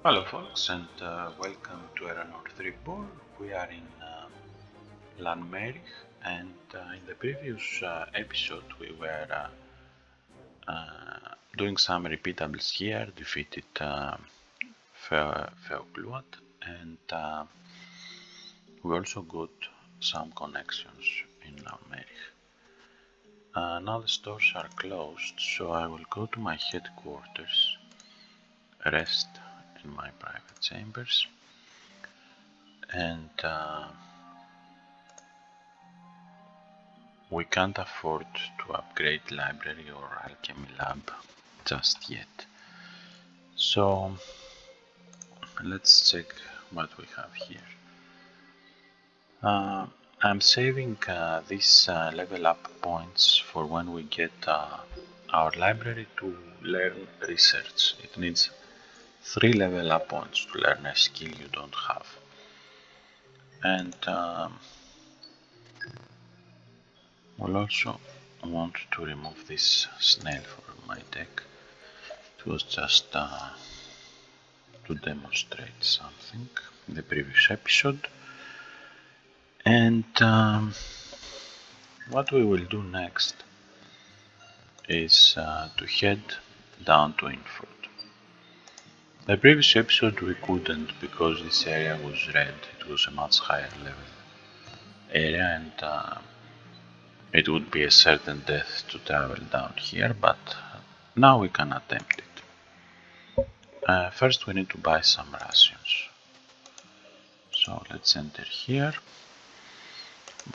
Hello folks and welcome to Erannorth Reborn. We are in Lanmerich and in the previous episode we were doing some repeatables here, defeated Feokluat, and we also got some connections in Lanmerich. Now the stores are closed, so I will go to my headquarters, rest in my private chambers, and we can't afford to upgrade library or alchemy lab just yet. So let's check what we have here. I'm saving these level up points for when we get our library to learn research. It needs 3 level up points to learn a skill you don't have. And we'll also want to remove this snail from my deck. It was just to demonstrate something in the previous episode. And what we will do next is to head down to Innford. The previous episode we couldn't because this area was red. It was a much higher level area and it would be a certain death to travel down here, but now we can attempt it. First we need to buy some rations. So let's enter here,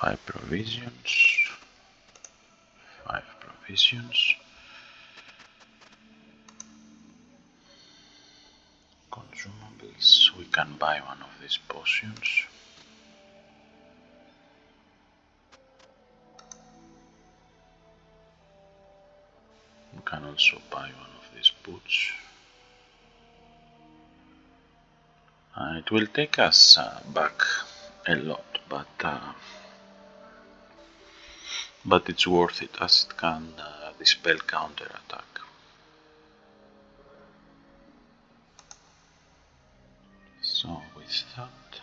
buy provisions, 5 provisions, consumables, we can buy one of these potions. We can also buy one of these boots. It will take us back a lot, but it's worth it as it can dispel counter attack. So with that,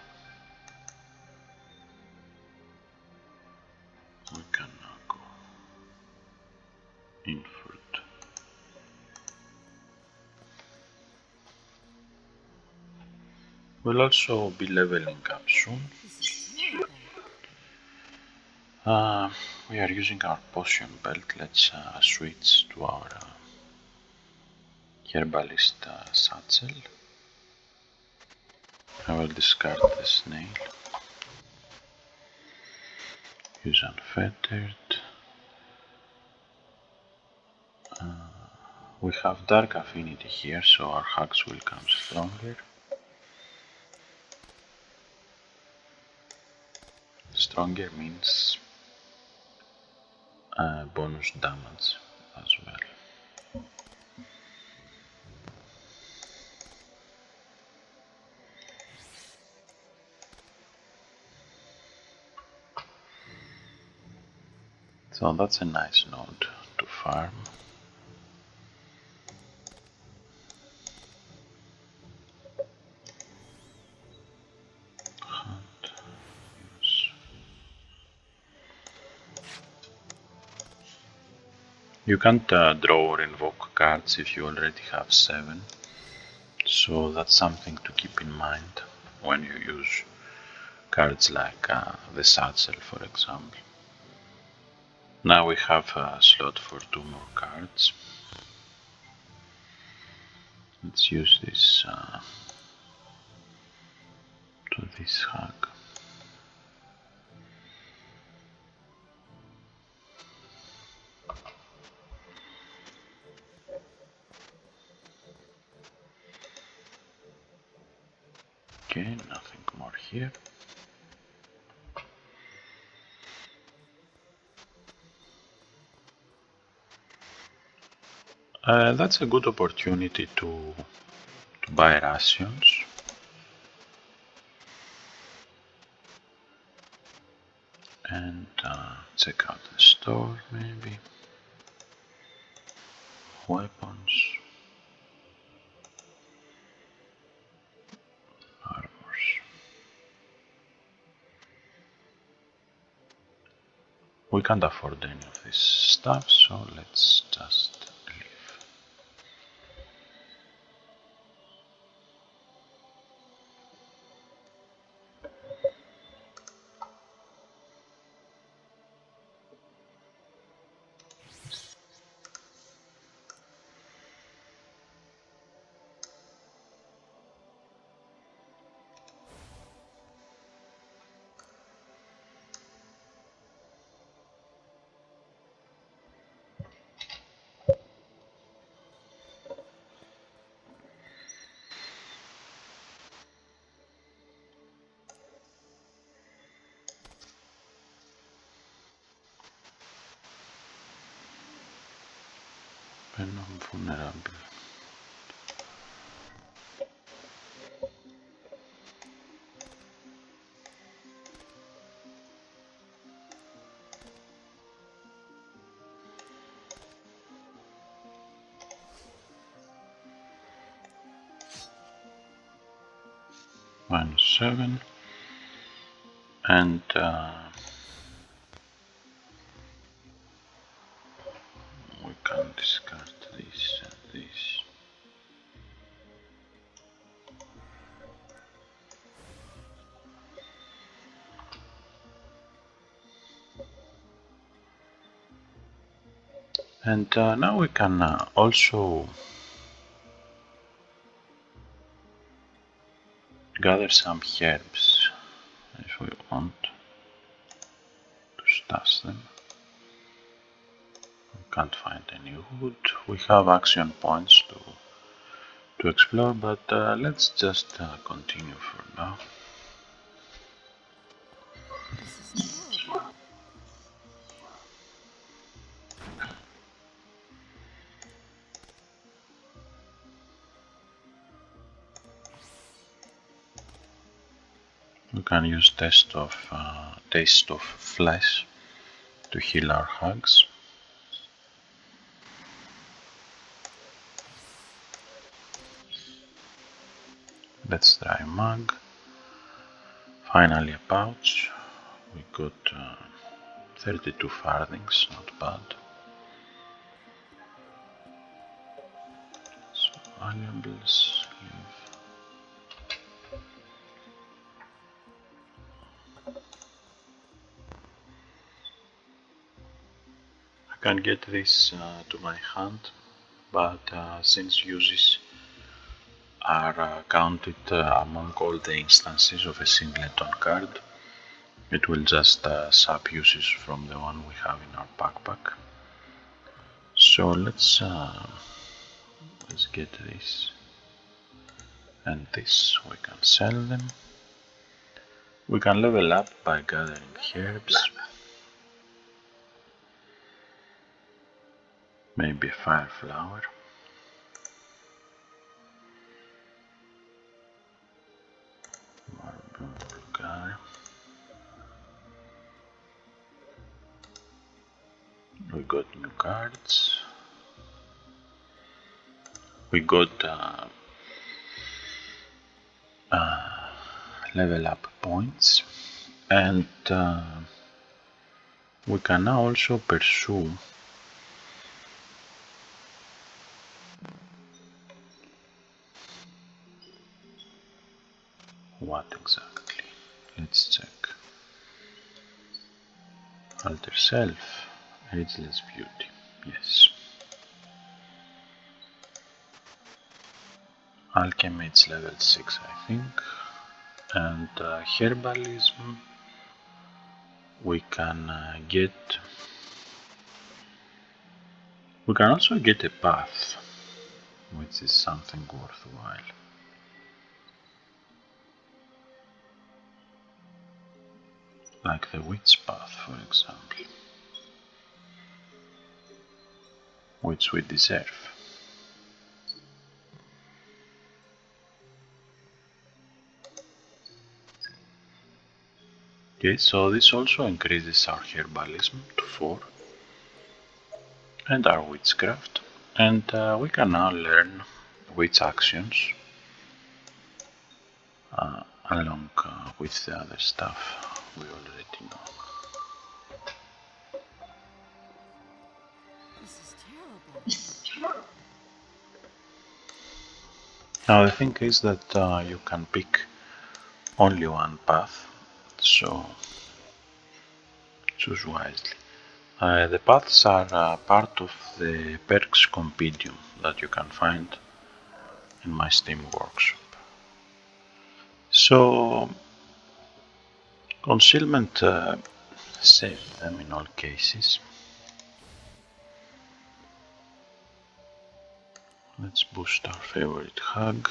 we can now go Innford. We'll also be leveling up soon. We are using our potion belt. Let's switch to our herbalist satchel. I will discard the snail. Use unfettered. We have dark affinity here, so our hacks will come stronger. Stronger means bonus damage as well. So that's a nice node to farm. You can't draw or invoke cards if you already have 7, so that's something to keep in mind when you use cards like the satchel, for example. Now we have a slot for 2 more cards. Let's use this to this hack. Okay, nothing more here. That's a good opportunity to buy rations. And check out the store maybe. Weapons. We can't afford any of this stuff, so let's just leave. I'm vulnerable. -7, and we can discard this and this. And now we can also gather some herbs if we want to stash them. We can't find any wood. We have action points to explore, but let's just continue for now. We can use taste of flesh to heal our hugs. Let's try mug. Finally a pouch. We got 32 farthings, not bad. So valuables, leave. I can get this to my hand, but since uses are counted among all the instances of a singleton card, it will just sub uses from the one we have in our backpack. So let's get this and this. We can sell them. We can level up by gathering herbs. Maybe a fire flower. We got new cards. We got level up points, and we can now also pursue what exactly? Let's check. Alter self, ageless beauty, yes. Alchemy it's level 6 I think, and herbalism we can we can also get a path, which is something worthwhile. Like the witch path, for example, which we deserve. Okay, so this also increases our herbalism to 4 and our witchcraft, and we can now learn witch actions along with the other stuff we already know. Now the thing is that you can pick only one path, so choose wisely. The paths are part of the perks compendium that you can find in my Steam workshop. So concealment save them in all cases. Let's boost our favorite hug.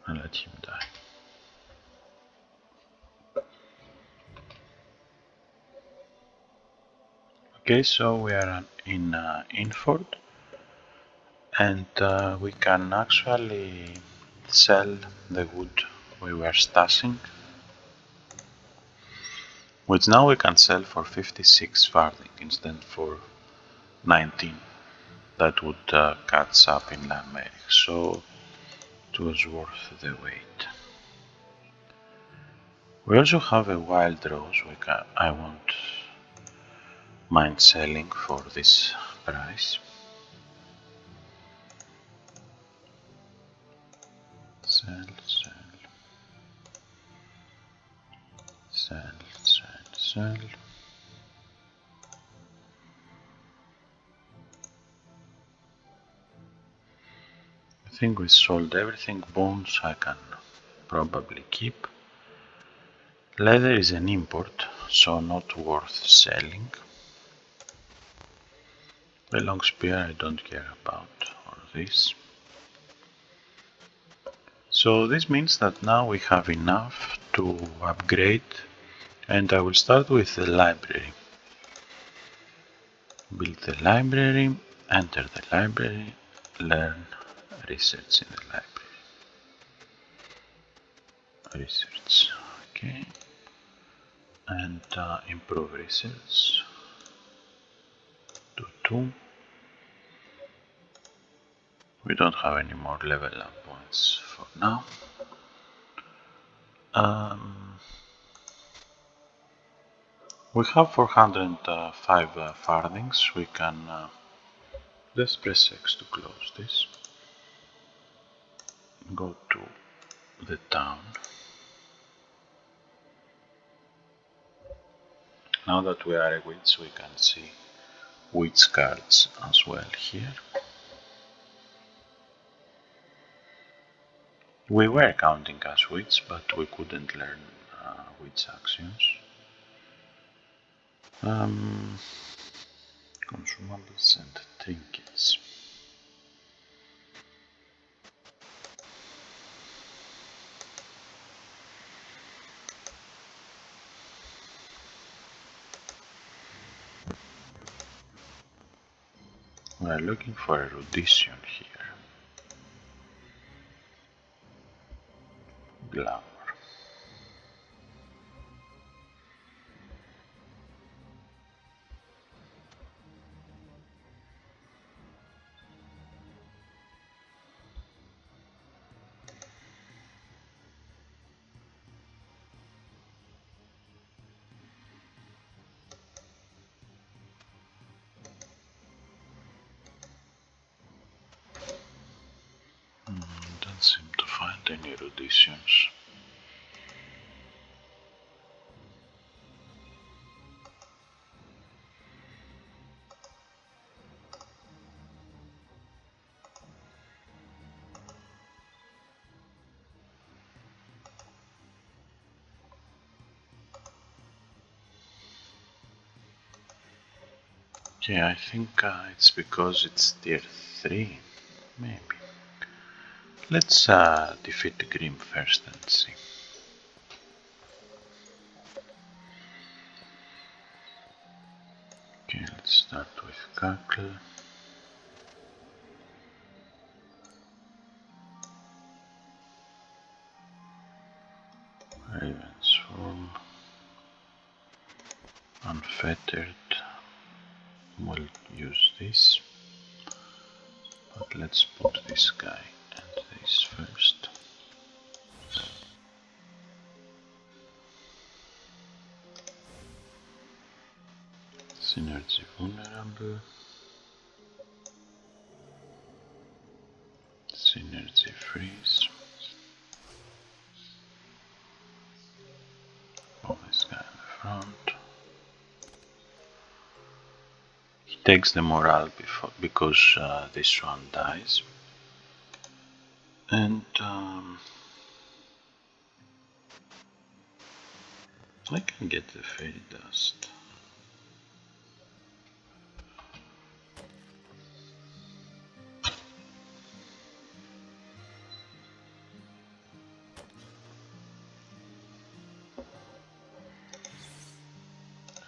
And let him die. Okay, so we are in Innford, and we can actually sell the wood we were stashing, which now we can sell for 56 farthing instead for 19. That would catch up in Lameric, so it was worth the wait. We also have a wild rose I won't mind selling for this price. Sell, sell, sell, sell. I think we sold everything. Bones I can probably keep. Leather is an import, so not worth selling. The long spear I don't care about, or this. So this means that now we have enough to upgrade, and I will start with the library. Build the library, enter the library, learn research in the library. Research, okay. And improve research to 2. We don't have any more level up points for now. We have 405 farthings. We can just press X to close this. Go to the town. Now that we are a witch, we can see witch cards as well here. We were counting as witch, but we couldn't learn witch actions. Consumables and trinkets. We are looking for erudition here. Glamour. Don't seem to find any eruditions. Okay, I think it's because it's tier 3, maybe. Let's defeat the Grim first and see. Okay, let's start with Cackle. Raven's Form. Unfettered. We'll use this, but let's put this guy and this first. Synergy vulnerable. Synergy freeze. Oh, this guy in the front. He takes the morale because this one dies. And I can get the fairy dust.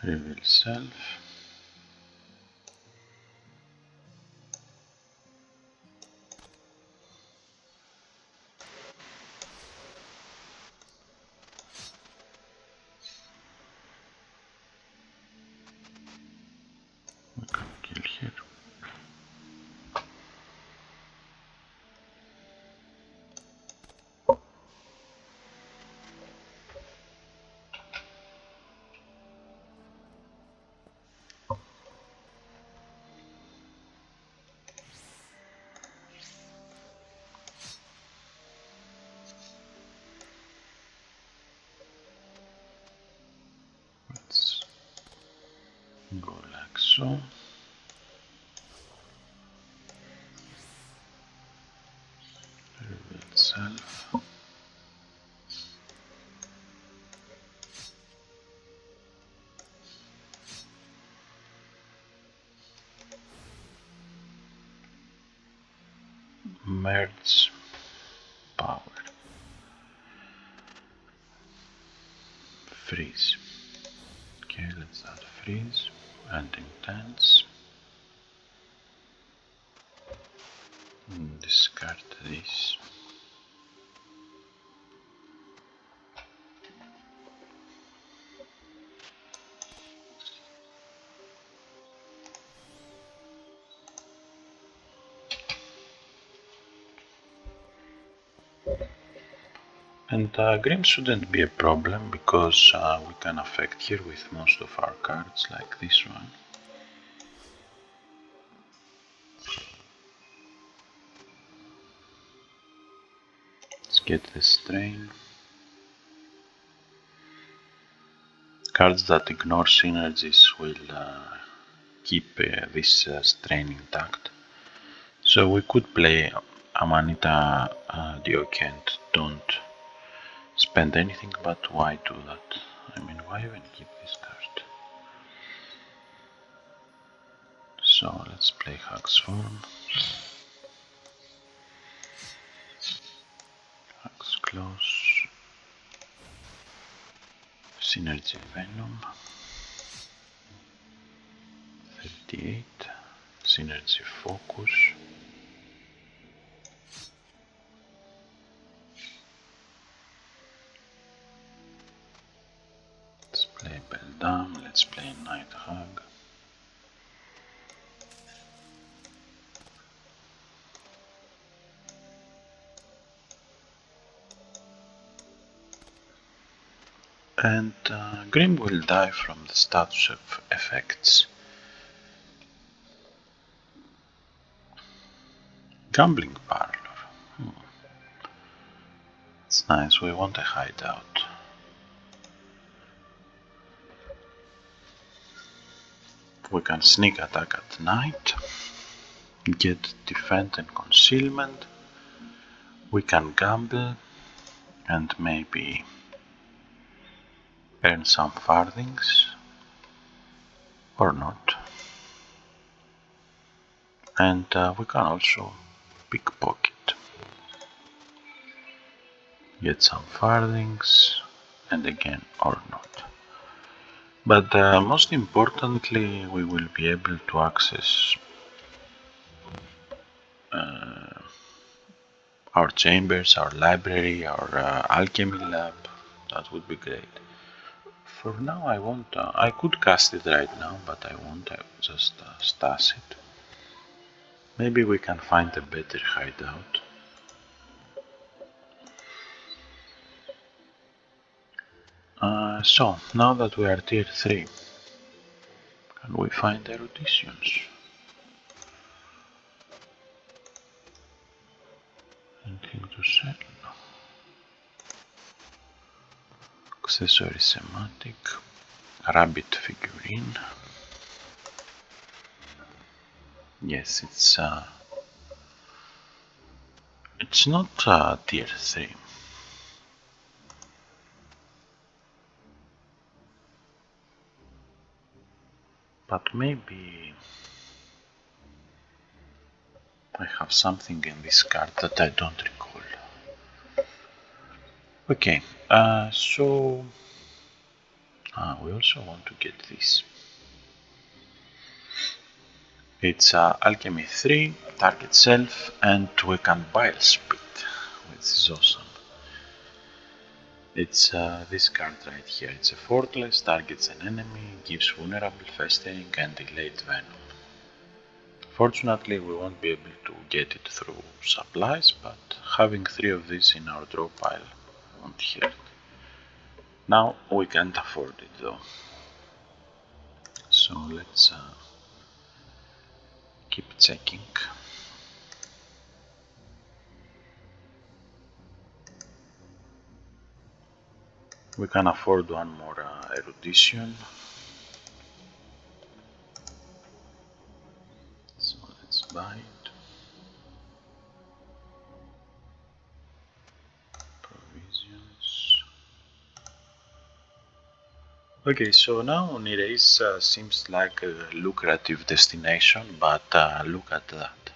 Reveal self. We can kill here. Let's go like so. Reveal self. Merge power. Freeze. Okay, let's add freeze and intense. Discard this. And Grim shouldn't be a problem because we can affect here with most of our cards, like this one. Let's get the strain. Cards that ignore synergies will keep this strain intact. So we could play Amanita Diokent, don't spend anything, but why do that? I mean, why even keep this card? So let's play Hag's Form. Hag's Close. Synergy Venom. 38. Synergy Focus. Let's play Beldam, let's play Night Hag. And Grim will die from the status of effects. Gambling Parlor. It's nice, we want a hideout. We can sneak attack at night, get defend and concealment. We can gamble and maybe earn some farthings or not. And we can also pickpocket, get some farthings and again or not. But most importantly, we will be able to access our chambers, our library, our alchemy lab. That would be great. For now I won't, I could cast it right now, but I won't, I will just stash it. Maybe we can find a better hideout. So, now that we are tier 3, can we find eruditions? Anything to sell? No. Accessory semantic, rabbit figurine. Yes, it's not tier 3. But maybe I have something in this card that I don't recall. Okay, so we also want to get this. It's Alchemy 3, target self, and we can bile speed, which is awesome. It's this card right here. It's a fortress, targets an enemy, gives vulnerable festering and delayed venom. Fortunately, we won't be able to get it through supplies, but having 3 of these in our draw pile won't hurt. Now we can't afford it though, so let's keep checking. We can afford one more erudition, so let's buy it. Provisions. Okay, so now Nereis seems like a lucrative destination, but look at that.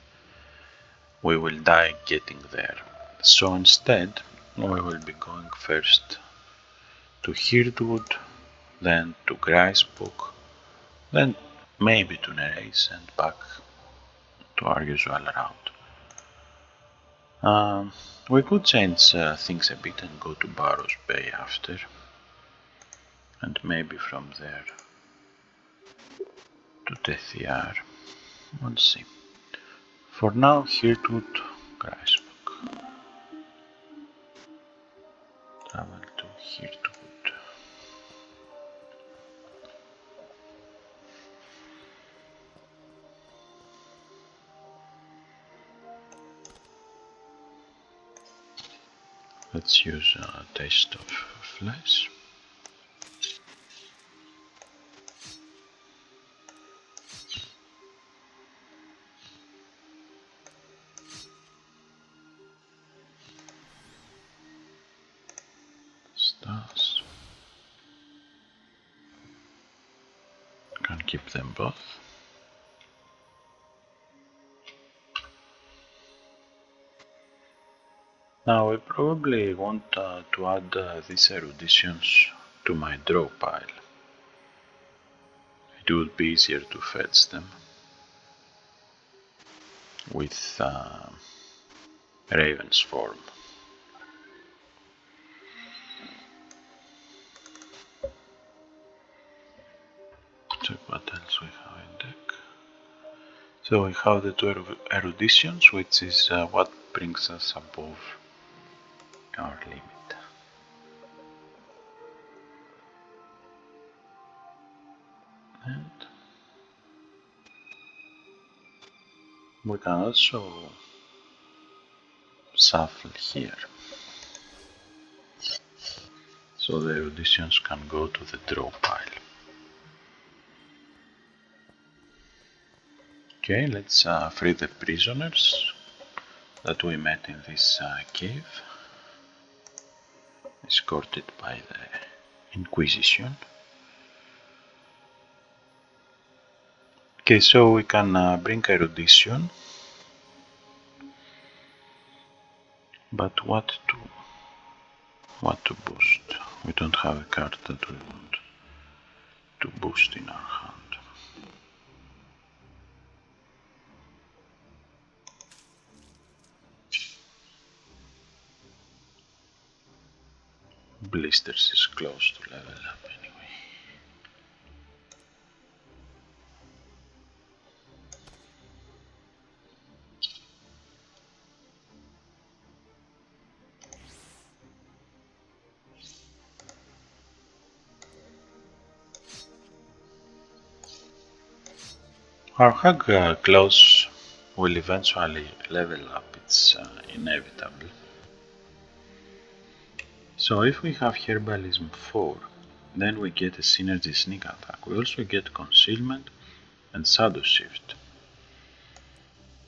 We will die getting there. So instead, we will be going first to Hirdwood, then to Grysbog, then maybe to Nereis and back to our usual route. We could change things a bit and go to Barrow's Bay after, and maybe from there to Tethiar. We'll see. For now, Hirdwood, Grysbog. Travel to Hirdwood. Let's use a taste of flesh. Stars. Can keep them both. Now I probably want to add these eruditions to my draw pile. It would be easier to fetch them with Raven's form. Check what else we have in deck. So we have the 2 eruditions, which is what brings us above our limit. And we can also shuffle here, so the eruditions can go to the draw pile. Okay, let's free the prisoners that we met in this cave, escorted by the Inquisition. Okay, so we can bring erudition, but what to boost? We don't have a card that we want to boost in our hand. Blisters is close to level up anyway. Our hug claws will eventually level up, it's inevitable. So if we have Herbalism 4, then we get a synergy sneak attack. We also get concealment and shadow shift.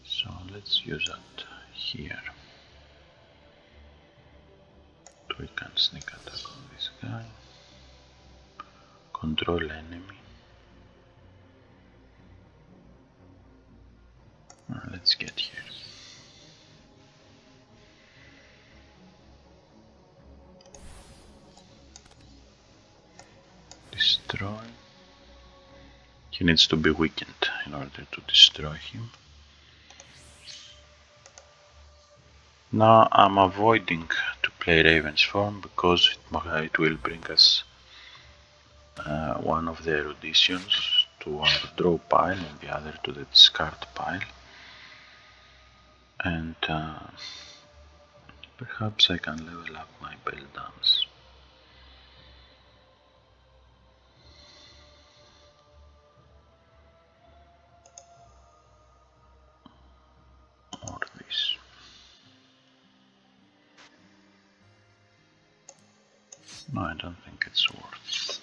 So let's use that here. We can sneak attack on this guy. Control enemy. Let's get here. Destroy. He needs to be weakened in order to destroy him. Now I'm avoiding to play Raven's form because it will bring us one of the eruditions to our draw pile and the other to the discard pile. And perhaps I can level up my bell dance. Or this. No, I don't think it's worth it.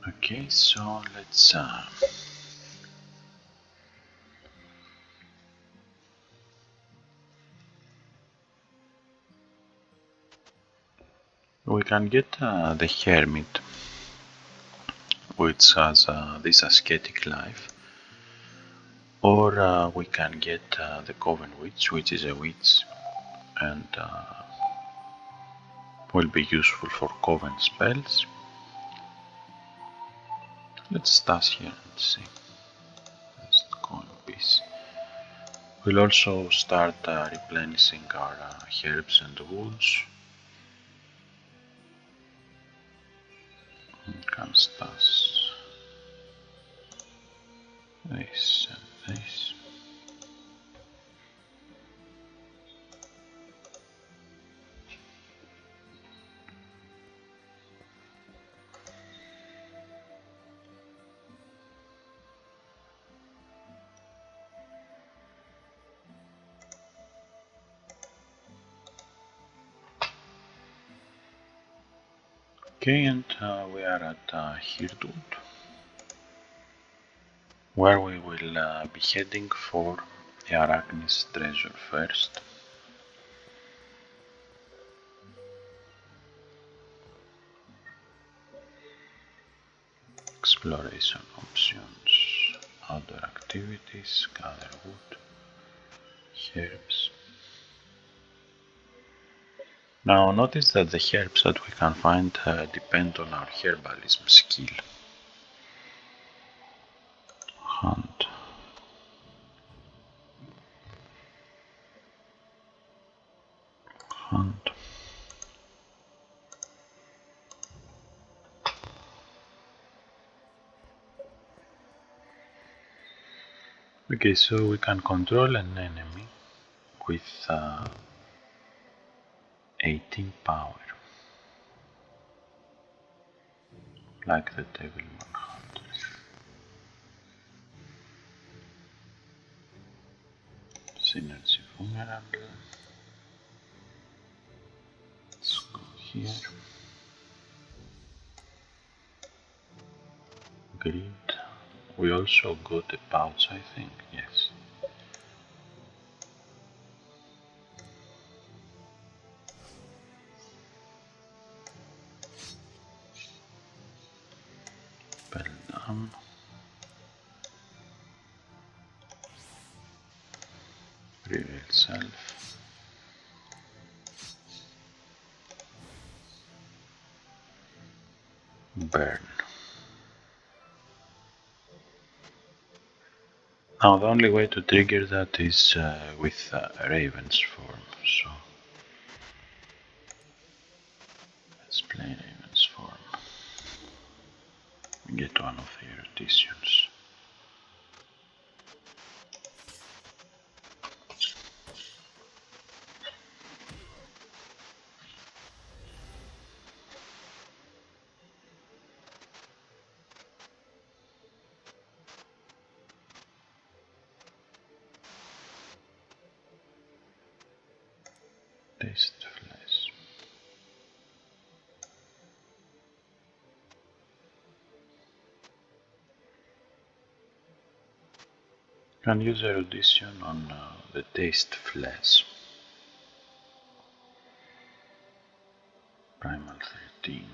Okay, so let's we can get the Hermit, which has this ascetic life, or we can get the Coven Witch, which is a witch and will be useful for Coven spells. Let's start here and see. Let's go in peace. We'll also start replenishing our herbs and woods. We can stash this and this. Okay, and we are at Hirdwood, where we will be heading for the Arachnids Treasure first. Exploration options, outdoor activities, gather wood, herbs. Now notice that the herbs that we can find depend on our herbalism skill. Hunt. Hunt. Okay, so we can control an enemy with 18 power, like the Devilman Hunter. Synergy vulnerable. Let's go here. Grid. We also got a pouch, I think, yes. Spell down. Reveal self. Burn. Now the only way to trigger that is with Raven's form, so let's play Raven's form. Get one of the eruditions. Taste flesh. Can use erudition on the taste flesh. Primal 13.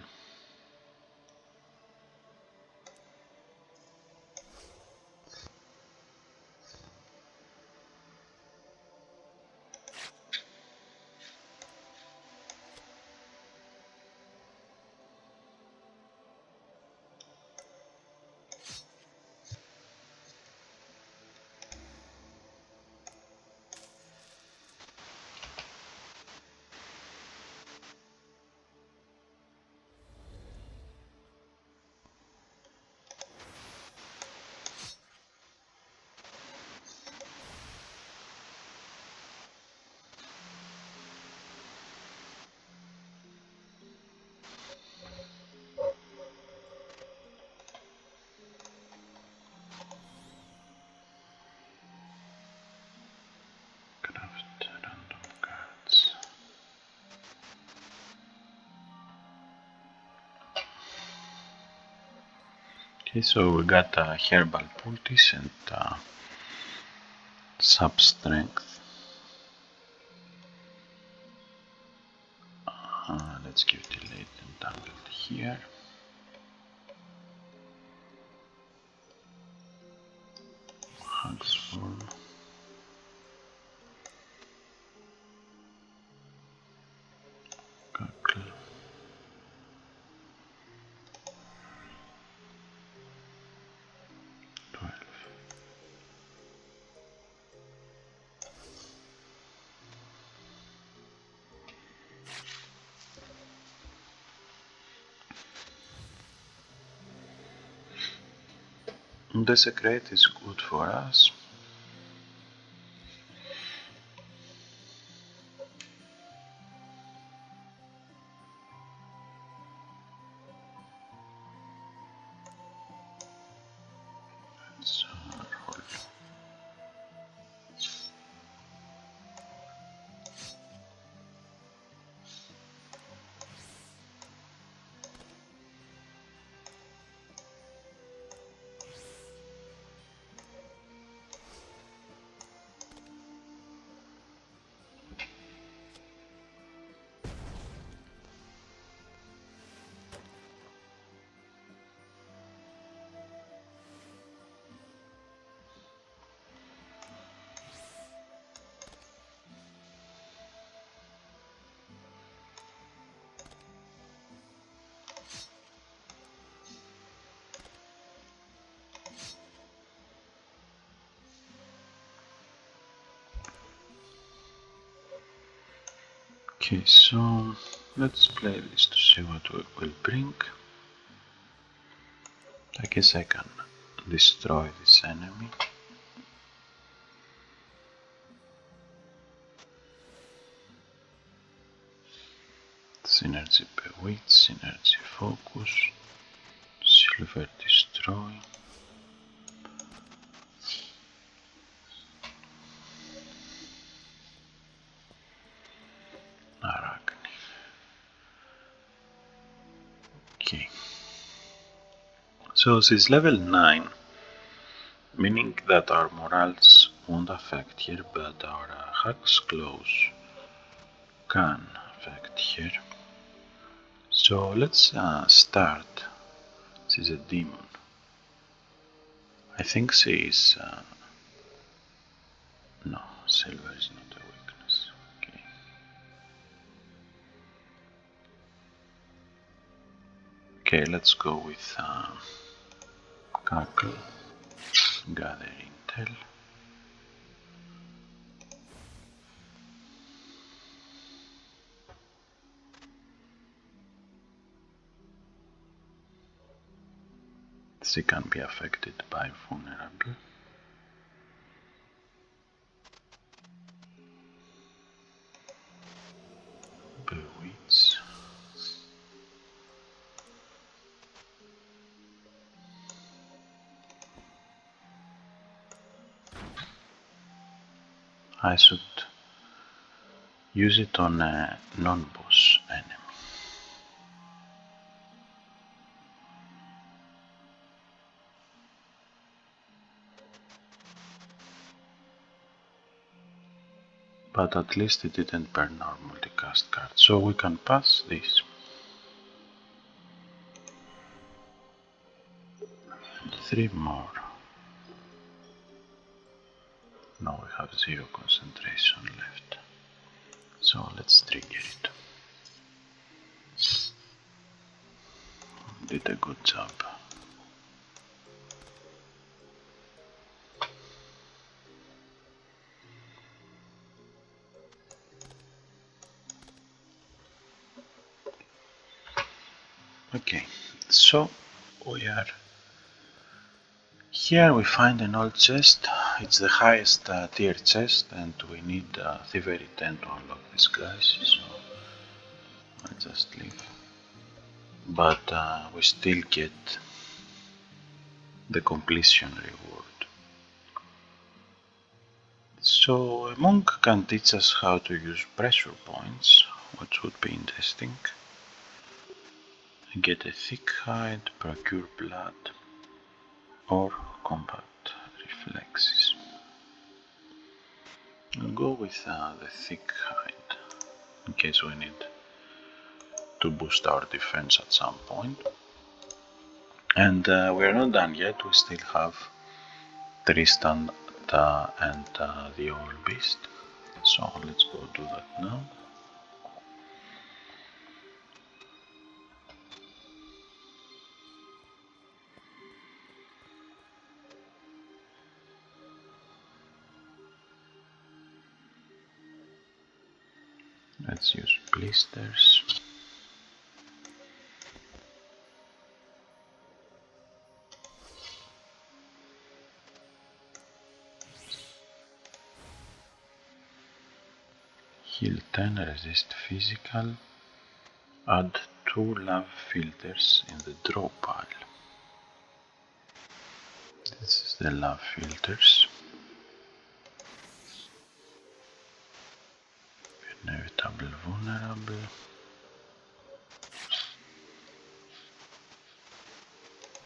Craft random cards. Okay, so we got herbal poultice and sub strength. Let's give delayed entangled here. Hugs form. Cackle. The secret is good for us. Let's roll. Okay, so let's play this to see what we will bring. I guess I can destroy this enemy. Synergy bewitch, synergy focus, silver destroy. Arachnids. Okay. So this is level 9, meaning that our morals won't affect here, but our hacks close can affect here. So let's start. This is a demon. I think she is. No, silver is not a weakness. Okay. Okay, let's go with Cackle, gather intel. She can be affected by vulnerable. Bewitch. I should Use it on a non-boss enemy. But at least it didn't burn our multicast card, so we can pass this. Three more. Now we have 0 concentration left. So let's trigger it. Did a good job. Okay, so we are here. We find an old chest. It's the highest tier chest, and we need Thievery 10 to unlock this guys, so I'll just leave. But we still get the completion reward. So a monk can teach us how to use pressure points, which would be interesting. Get a thick hide, procure blood, or combat reflexes. I'll go with the thick hide, in case we need to boost our defense at some point. And we're not done yet, we still have Tristan and the old beast. So let's go do that now. Let's use blisters. Heal 10, resist physical. Add 2 love filters in the draw pile. This is the love filters. Inevitable vulnerable.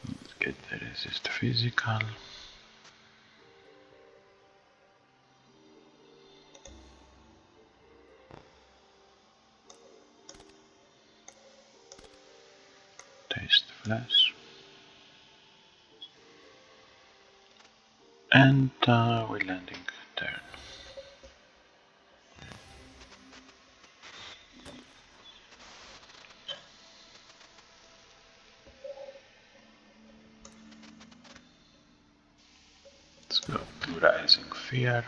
Let's get the resist physical. Taste flesh. And we're landing turn. Let's go to Rising Fear.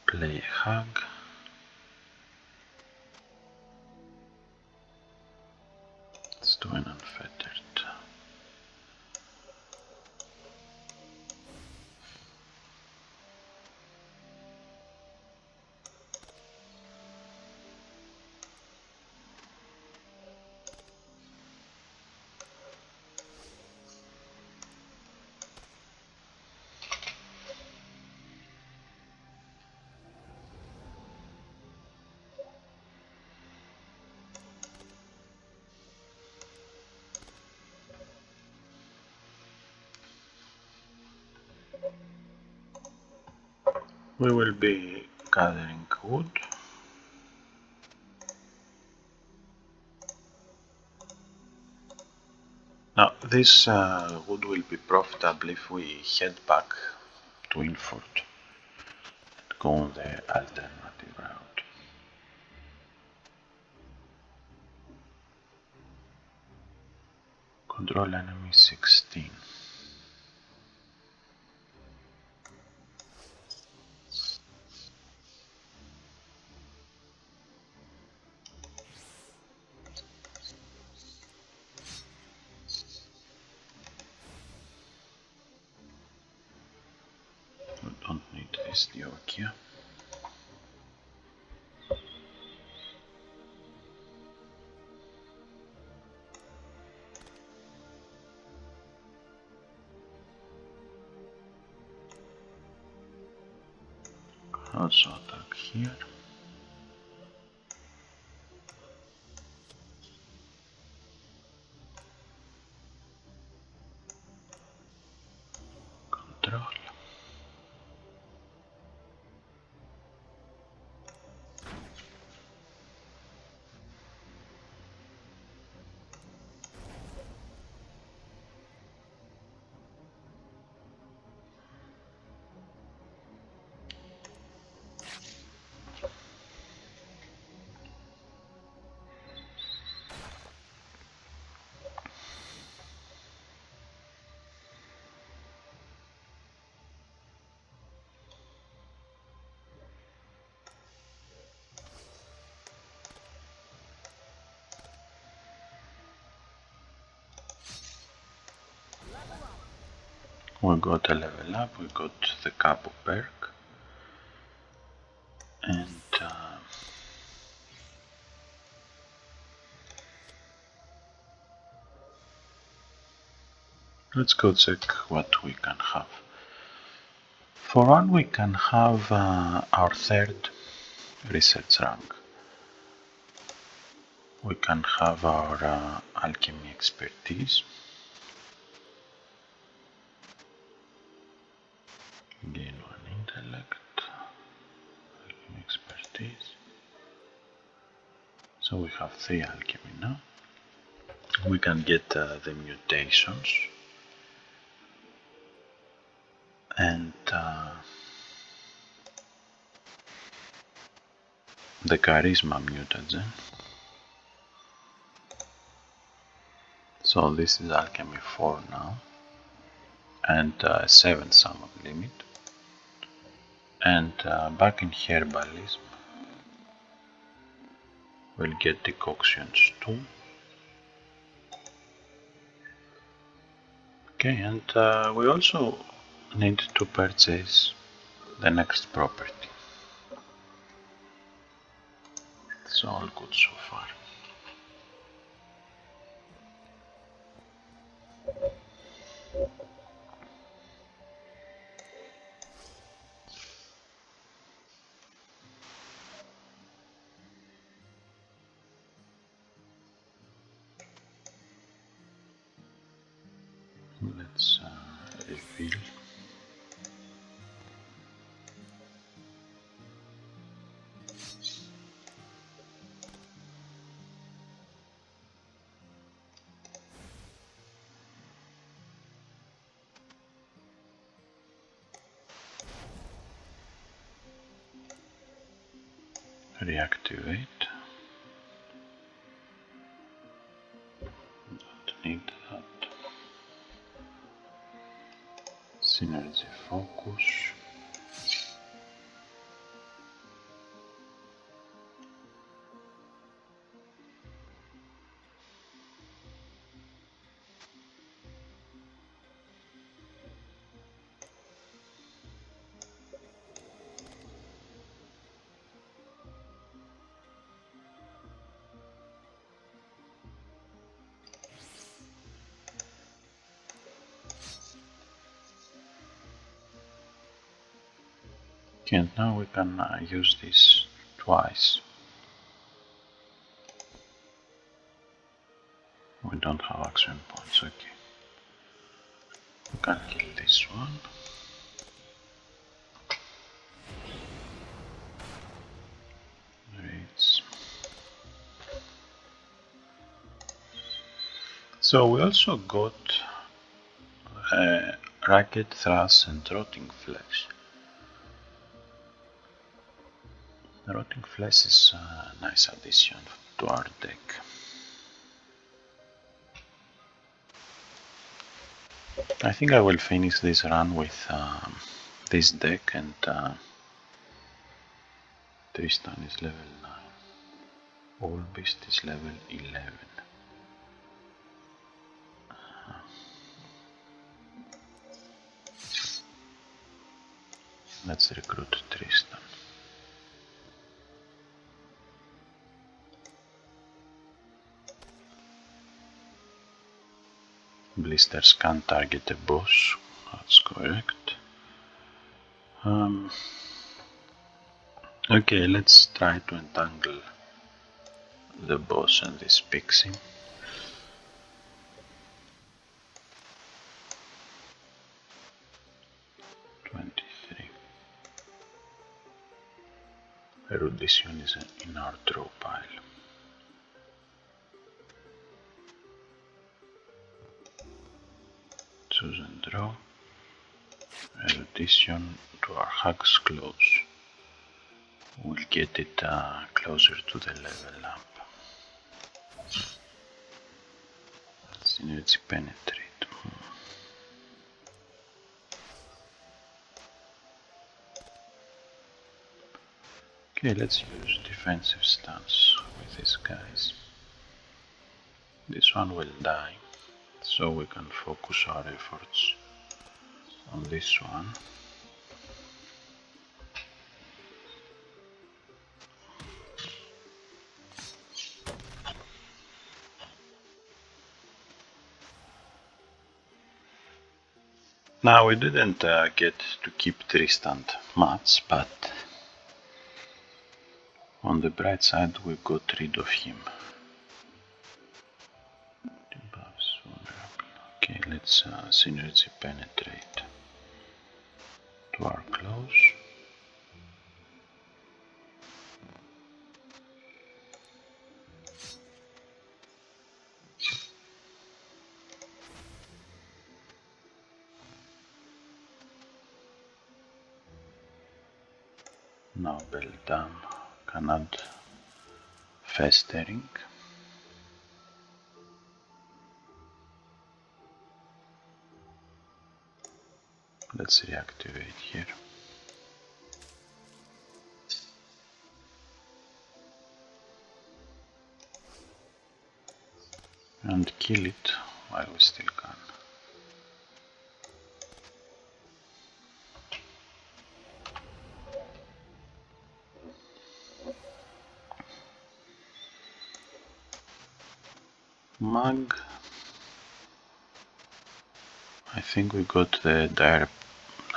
Play a hug. Let's do an unfettered. We will be gathering wood. Now this wood will be profitable if we head back to Innford and go on the alternative route. Control enemy 16. We don't need this Diokia. Also attack here. We got a level up, we got the Capo perk, and let's go check what we can have. For one, we can have our third research rank. We can have our alchemy expertise. Gain one intellect, alchemy expertise. So we have 3 alchemy now. We can get the mutations and the charisma mutagen. So this is alchemy 4 now, and 7 summon limit. And back in herbalism, we'll get decoctions 2. Okay, and we also need to purchase the next property. It's all good so far. Let's reveal. Reactivate. Don't need that. Synergy focus. Okay, and now we can use this twice. We don't have action points, okay. We can kill this one. Great. So we also got ragged thrush and rotting flesh. Rotting flesh is a nice addition to our deck. I think I will finish this run with this deck, and Tristan is level 9. All Beast is level 11. Let's recruit Tristan. Blisters can target a boss, that's correct. Okay, let's try to entangle the boss and this pixie. Erudition is in our draw pile. Choose and draw. Erudition to our Hag's Close. We'll get it closer to the level up. Synergy Penetrate. Okay, let's use defensive stance with these guys. This one will die, so we can focus our efforts on this one. Now we didn't get to keep Tristan much, but on the bright side we got rid of him. Debuffs vulnerable. Okay, let's synergy penetrate to our close. Now Beldam can add festering. Let's reactivate here. And kill it while we still can. Mag. I think we got the dire.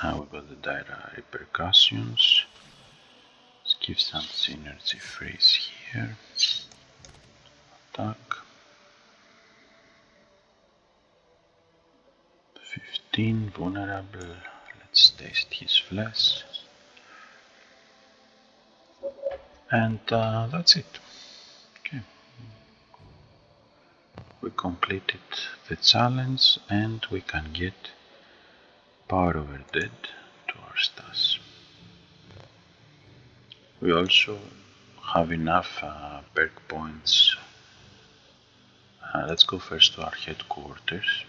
Now we got the dire repercussions. Let's give some synergy freeze here. Attack. 15 vulnerable. Let's taste his flesh. And that's it. Okay. We completed the challenge and we can get Power Over Dead to our stats. We also have enough perk points. Let's go first to our headquarters.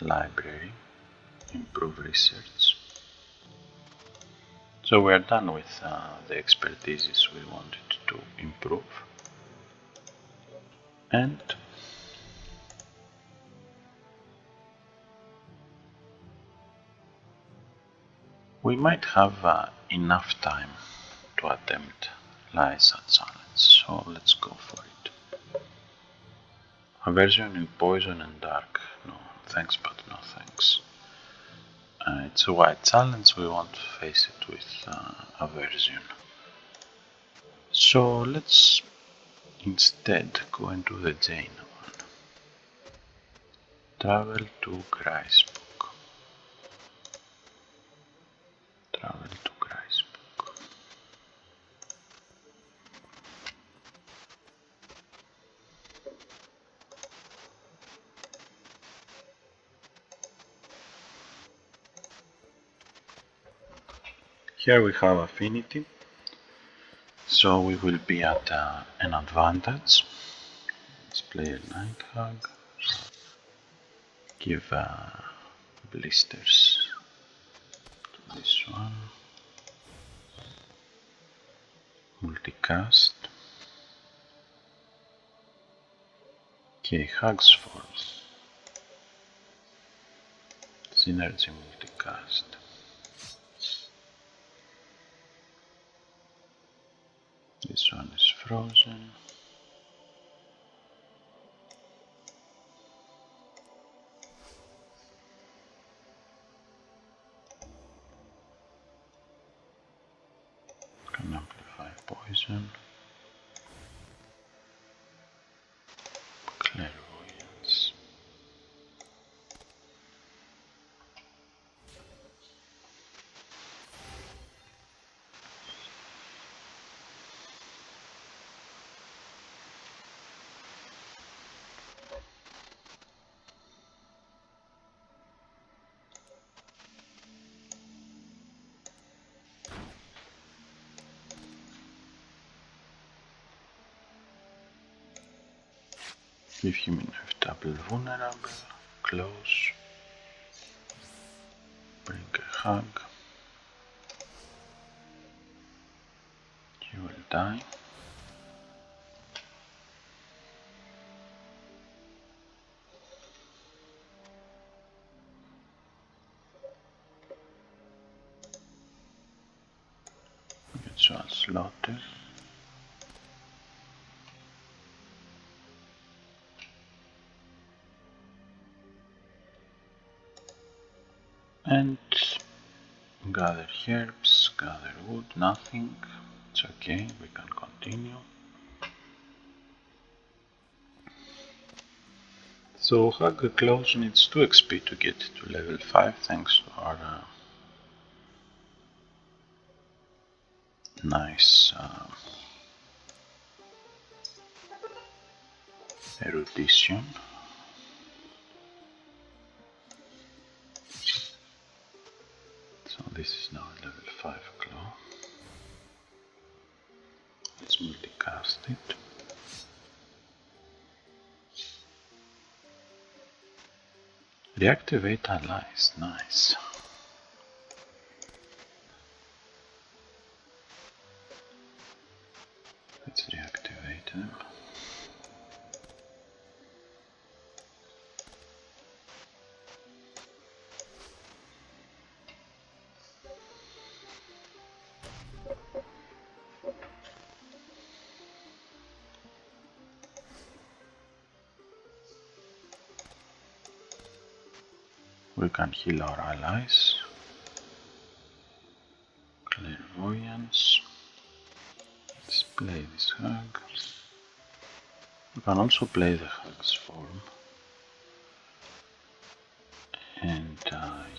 Library. Improve research. So we are done with the expertises we wanted to improve. And we might have enough time to attempt Lysa challenge, so let's go for it. Aversion in poison and dark. No thanks, but no thanks. It's a white challenge, we won't face it with aversion. So let's instead go into the Jane one. Travel to Grysbog. Travel to Grysbog. Here we have affinity, so we will be at an advantage. Let's play a Night Hug. Give blisters to this one. Multicast. Okay, Hugs for Synergy Multicast. This one is frozen. Can amplify poison. Clairvoyance. Give him inevitable vulnerable, close, bring a hug, he will die. Slaughter. And gather herbs, gather wood, nothing. It's okay, we can continue. So Hugger Close needs 2 XP to get to level 5 thanks to our nice erudition. So this is now level 5 claw. Let's multicast it. Reactivate allies, nice. Let's reactivate them. We can heal our allies. Clairvoyance. Let's play this hug. We can also play the hug's form and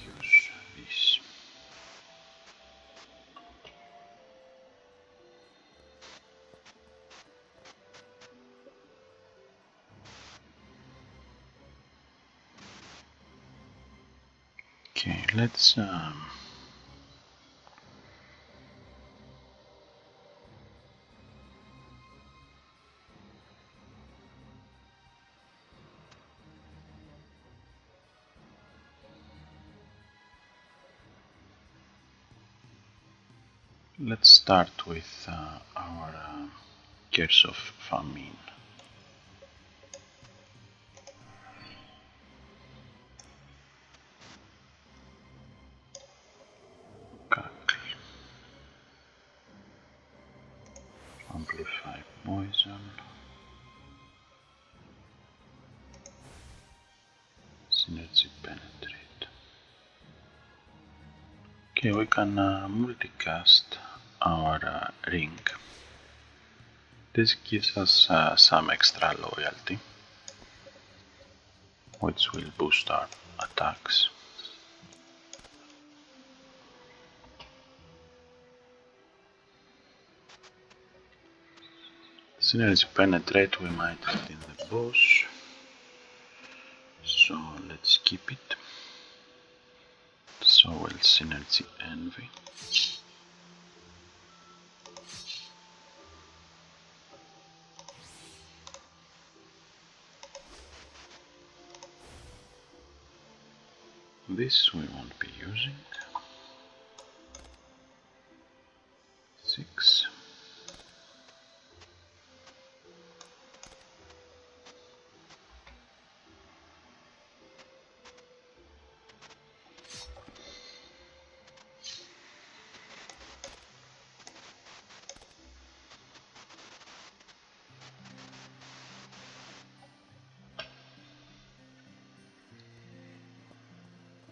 use this. Okay, let's start with our Curse of Famine. Amplify poison. Synergy penetrate. Okay, we can multicast our ring. This gives us some extra loyalty, which will boost our attacks. Synergy penetrate, we might hit in the boss, so let's keep it. So will Synergy Envy. This we won't be using. 6.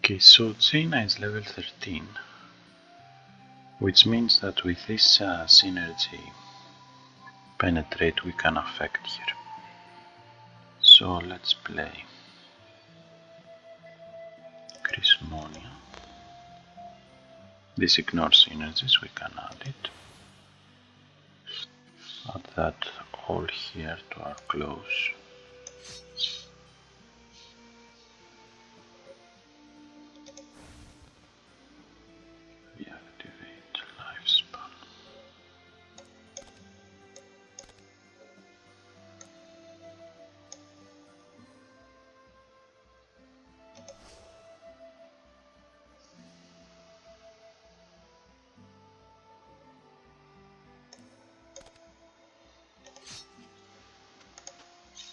Okay, so Jaina is level 13, which means that with this synergy penetrate we can affect here. So let's play Grismonia. This ignores synergies, we can add it. Add that all here to our close. Reactivate lifespan.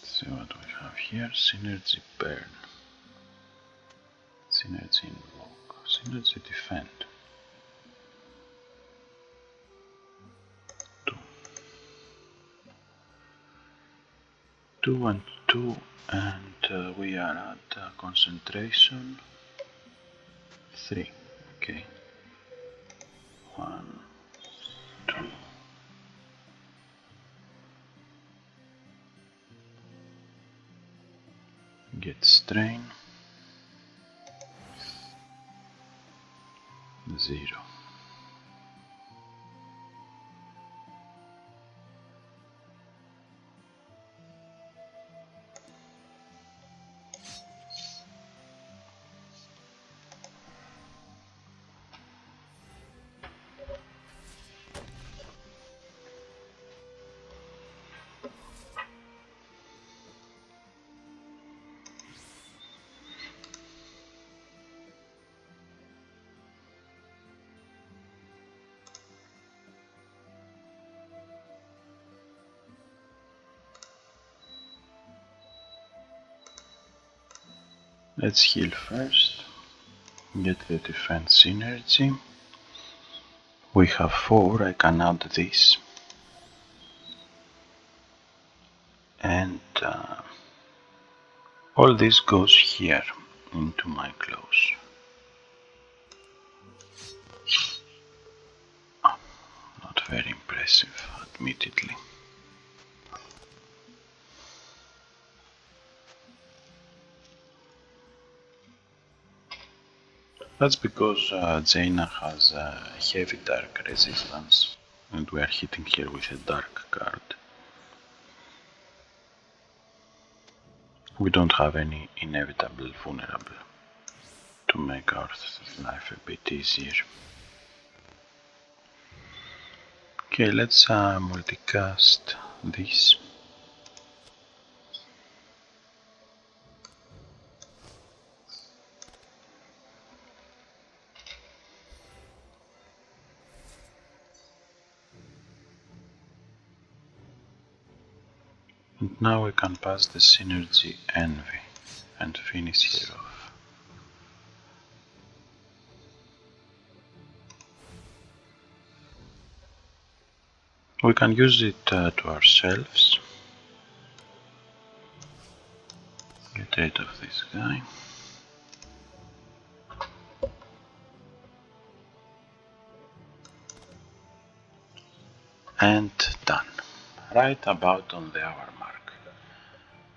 See what we have here. Synergy burn. Synergy invoke. Synergy defend. 2 and 2, and we are at concentration 3. Okay. 1, 2. Get strain 0. Let's heal first. Get the defense energy. We have 4, I can add this. And all this goes here into my clothes. Not very impressive, admittedly. That's because Jaina has a heavy dark resistance, and we are hitting her with a dark card. We don't have any inevitable vulnerable to make our life a bit easier. Okay, let's multicast this. And now we can pass the synergy Envy and finish her off. We can use it to ourselves. Get rid of this guy. And done. Right about on the hour mark.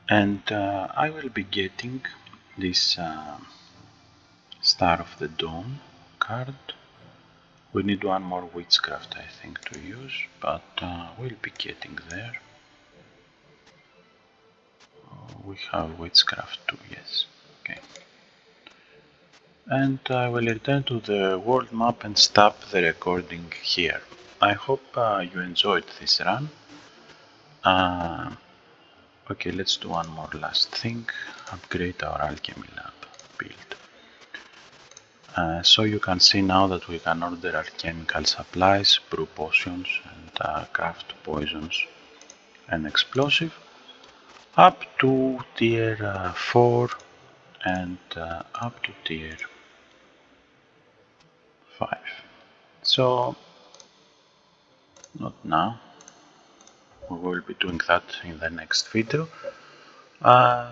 And I will be getting this Star of the Dawn card. We need one more Witchcraft, I think, to use, but we'll be getting there. We have Witchcraft too, yes. Okay. And I will return to the world map and stop the recording here. I hope you enjoyed this run. Okay, let's do one more last thing. Upgrade our Alchemy Lab build. So you can see now that we can order alchemical supplies, brew potions, and craft poisons and explosive up to tier 4 and up to tier 5. So, not now. We will be doing that in the next video.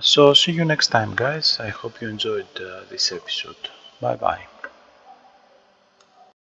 So see you next time, guys. I hope you enjoyed this episode. Bye bye.